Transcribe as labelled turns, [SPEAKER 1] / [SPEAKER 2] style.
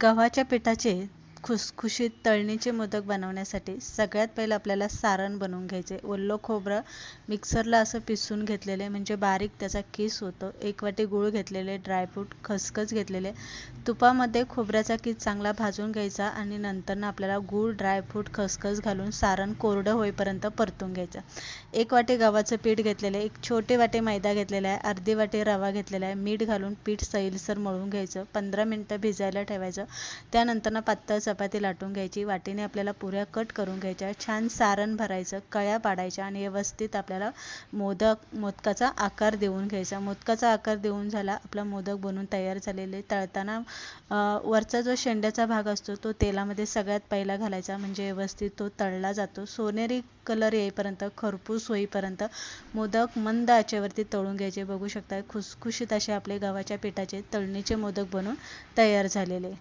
[SPEAKER 1] गव्हाच्या पिठाचे खुसखुशीत तळणीचे मोदक बनवण्यासाठी सगळ्यात पहिलं आपल्याला सारण बनवून घ्यायचे. ओलं खोबरं मिक्सरला असं पिसून घेतलेले म्हणजे बारीक त्याचा किस होतो. 1 वाटी गूळ घेतलेले, ड्रायफ्रूट, खसखस घेतलेले. तुपामध्ये खोबऱ्याचा किस चांगला भाजून घ्यायचा आणि नंतर आपल्याला गूळ, ड्रायफ्रूट, खसखस घालून सारण कोरडं होईपर्यंत परतून घ्यायचं. 1 वाटी गव्हाचं पीठ घेतलेलं आहे, 1 छोटे वाटी मैदा घेतलेला आहे, अर्धी वाटी रवा घेतलेला आहे, मीठ घालून पीठ सैलसर मळून घ्यायचं. 15 मिनिटं भिजायला ठेवायचं. त्यानंतर पातळ चपाती लाटून घ्यायची. वाटीने आपल्याला पुऱ्या कट करून घ्यायच्या. छान सारण भरायचं, कळ्या पाडायच्या आणि व्यवस्थित आपल्याला मोदकाचा आकार देऊन घ्यायचा. मोदकाचा आकार देऊन झाला आपला मोदक बनून तयार झालेले. तळताना वरचा जो शेंड्याचा भाग असतो तो तेलामध्ये सगळ्यात पहिला घालायचा म्हणजे व्यवस्थित तो तळला जातो. सोनेरी कलर येईपर्यंत, खरपूस होईपर्यंत मोदक मंद आचेवरती तळून घ्यायचे. बघू शकता खुसखुशीत असे आपले गव्हाच्या पिठाचे तळणीचे मोदक बनून तयार झालेले.